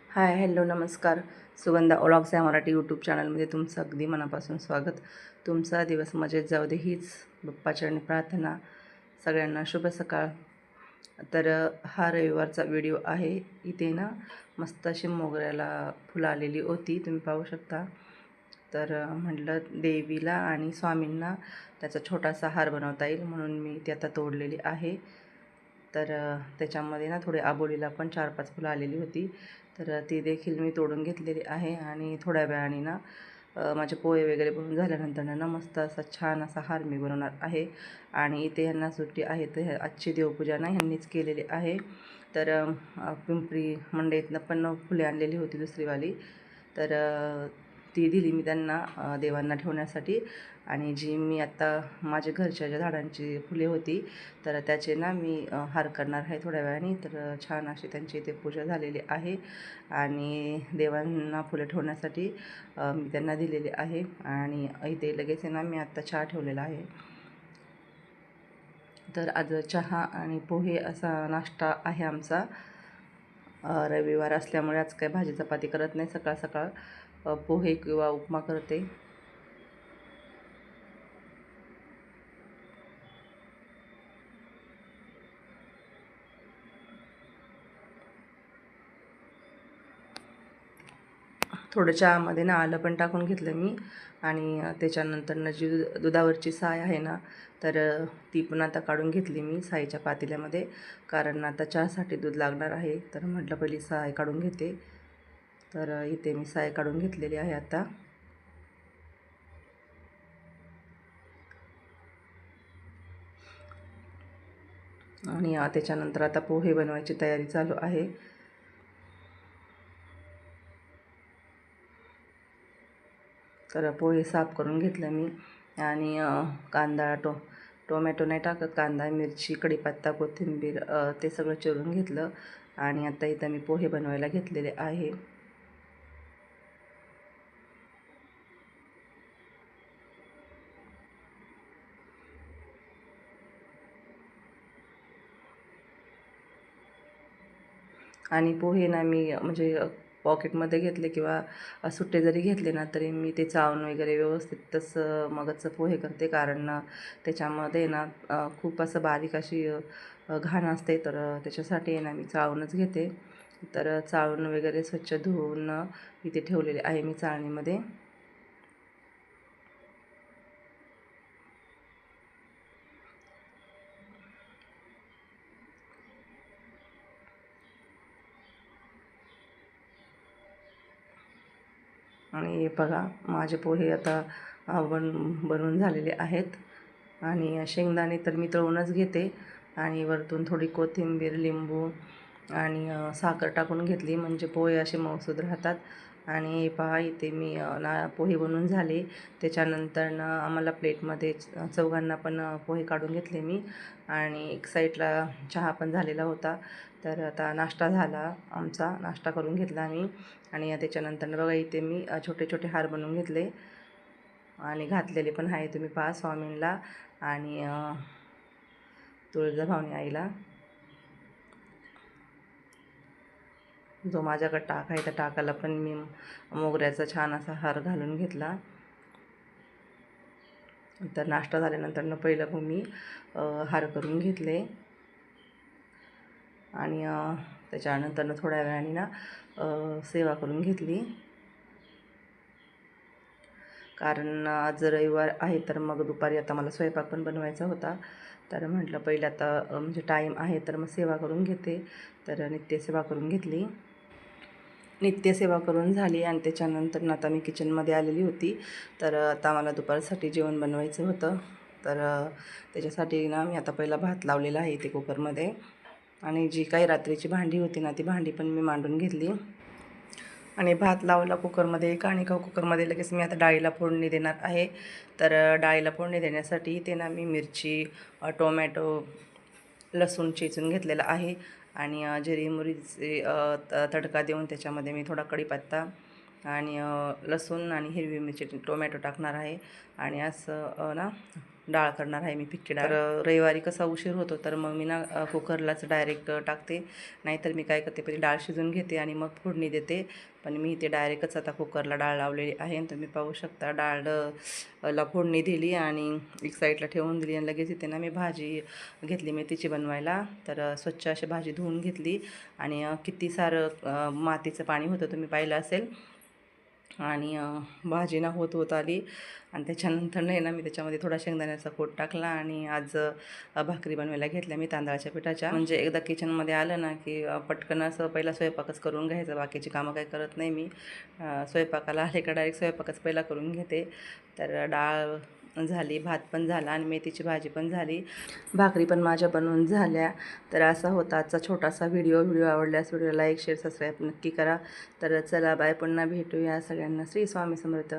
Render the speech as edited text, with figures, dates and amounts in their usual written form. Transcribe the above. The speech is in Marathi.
हाय हॅलो नमस्कार. सुगंधा व्लॉग्स या मराठी यूट्यूब चॅनलमध्ये तुमचं अगदी मनापासून स्वागत. तुमचा दिवस मजेत जाऊ दे हीच बाप्पाचरणी प्रार्थना. सगळ्यांना शुभ सकाळ. तर हा रविवारचा व्हिडिओ आहे. इथे ना मस्त अशी मोगऱ्याला फुलं आलेली होती, तुम्ही पाहू शकता. तर म्हटलं देवीला आणि स्वामींना त्याचा छोटासा हार बनवता येईल म्हणून मी ती आता तोडलेली आहे. तर त्याच्यामध्ये ना थोडी आबोलीला पण 4-5 फुलं आलेली होती, तर ती देखील मी तोडून घेतलेली आहे. आणि थोड्या वेळाने ना माझे पोहे वगैरे बनवून झाल्यानंतर ना मस्त असा छान असा हार मी बनवणार आहे. आणि इथे ह्यांना सुट्टी आहे, तर आजची देवपूजा ना ह्यांनीच केलेली आहे. तर पिंपरी मंडईतनं पण फुले आणलेली होती दुसरीवाली, तर ती दिली मी त्यांना देवांना ठेवण्यासाठी. आणि जी मी आता माझ्या घरच्या ज्या झाडांची फुले होती, तर त्याचे ना मी हार करणार आहे थोड्या वेळाने. तर छान अशी त्यांची इथे पूजा झालेली आहे आणि देवांना फुलं ठेवण्यासाठी मी त्यांना दिलेली आहे. आणि इथे लगेच ना मी आत्ता चहा ठेवलेला आहे. तर आज चहा आणि पोहे असा नाश्ता आहे आमचा. रविवार असल्यामुळे आज काही भाजी चपाती करत नाही, सकाळ सकाळ पोहे किंवा उपमा करते. थोडं चहामध्ये ना आलं पण टाकून घेतलं मी. आणि त्याच्यानंतरनं जी दुधावरची साय आहे ना, तर ती पण आता काढून घेतली मी साईच्या पातेल्यामध्ये, कारण आता चहासाठी दूध लागणार आहे. तर म्हटलं पहिली साय काढून घेते. तर इथे मी साय काढून घेतलेली आहे आता. आणि त्याच्यानंतर आता पोहे बनवायची तयारी चालू आहे. तर पोहे साफ करून घेतलं मी. आणि कांदा टोमॅटो नाही टाकत, कांदा मिरची कढीपत्ता कोथिंबीर ते सगळं चिरून घेतलं. आणि आता इथं मी पोहे बनवायला घेतलेले आहे. आणि पोहे ना मी म्हणजे पॉकेटमध्ये घेतले किंवा सुट्टे जरी घेतले ना, तरी मी ते चावून वगैरे व्यवस्थित तसं मगच पोहे करते. कारण त्याच्यामध्ये ना खूप असं बारीक अशी घाण असते, तर त्याच्यासाठी ना मी चाळूनच घेते. तर चाळून वगैरे स्वच्छ धुवून इथे ठेवलेले आहे मी चाळणीमध्ये. आणि बघा माझे पोहे आता बनवून झालेले आहेत. आणि शेंगदाणे तर मी तळूनच घेते. आणि वरतून थोडी कोथिंबीर लिंबू आणि साखर टाकून घेतली, म्हणजे पोहे असे मऊसूद राहतात. आणि पहा इथे मी ना पोहे बनवून झाले. त्याच्यानंतर आम्हाला प्लेटमध्ये चौघांना पण पोहे काढून घेतले मी. आणि एक साईडला चहा पण झालेला होता. तर आता नाश्ता झाला, आमचा नाश्ता करून घेतला आम्ही. आणि त्याच्यानंतर बघा इथे मी छोटे छोटे हार बनवून घेतले आणि घातलेले पण आहे, तुम्ही पहा, स्वामींना आणि तुळजाभवानी आईला. जो माझ्याकडे टाक आहे त्या टाकाला पण मी मोगऱ्याचा छान असा हार घालून घेतला. तर नाश्ता झाल्यानंतर पहिलं मग मी हार करून घेतले. आणि त्याच्यानंतर थोड्या वेळाने ना सेवा करून घेतली. कारण आज रविवार आहे, तर मग दुपारी आता मला स्वयंपाक पण बनवायचा होता. तर म्हटलं पहिलं आता म्हणजे टाईम आहे तर मग सेवा करून घेते. तर नित्यसेवा करून घेतली. नित्यसेवा करून झाली आणि त्याच्यानंतर आता मी किचनमध्ये आलेली होती. तर आता मला दुपारसाठी जेवण बनवायचं होतं. तर त्याच्यासाठी ना मी आता पहिला भात लावलेला आहे इथे कुकरमध्ये. आणि जी काही रात्रीची भांडी होती ना, ती भांडी पण मी मांडून घेतली. आणि भात लावला कुकरमध्ये एक, आणि कुकरमध्ये लगेच मी आता डाळीला फोडणी देणार आहे. तर डाळीला फोडणी देण्यासाठी ते ना मी मिरची, टोमॅटो, लसूण चेचून घेतलेला आहे. आणि जिरे मोहरीचे तडका देऊन त्याच्यामध्ये मी थोडा कढीपत्ता आणि लसूण आणि हिरवी मिरची टोमॅटो टाकणार आहे. आणि असं ना डाळ करणार आहे मी, फिक्की डाळ. तर रविवारी कसा उशीर होतो तर मग मी ना कुकरलाच डायरेक्ट टाकते, नाहीतर मी काय करते पहिले डाळ शिजून घेते आणि मग फोडणी देते. पण मी इथे डायरेक्टच आता कुकरला डाळ लावलेली आहे. तुम्ही पाहू शकता डाळ ला फोडणी दिली आणि एक साईडला ठेवून दिली आणि लगेच इथे ना मी भाजी घेतली मेथीची बनवायला. तर स्वच्छ अशी भाजी धुवून घेतली आणि किती सारं मातीचं पाणी होतं तुम्ही पाहिलं असेल. आणि भाजी ना होत आली आणि त्याच्यानंतर नाही ना मी त्याच्यामध्ये थोडा शेंगदाण्याचा कूट टाकला आणि आज भाकरी बनवायला घेतल्या मी तांदळाच्या पिठाच्या. म्हणजे एकदा किचनमध्ये आलं ना की पटकन असं पहिला स्वयंपाकच करून घ्यायचं, बाकीची कामं काही करत नाही मी. स्वयंपाकाला आले का डायरेक्ट स्वयंपाकच पहिला करून घेते. तर डाळ झाली, भात पण झाला आणि मेथीची भाजी पण झाली, भाकरी पण माझ्या बनवून झाल्या. तर असा होता आजचा छोटासा व्हिडिओ आवडल्यास व्हिडिओ लाईक शेअर सबस्क्राईब नक्की करा. तर चला बाय, पुन्हा भेटूया. सगळ्यांना श्री स्वामी समर्थ.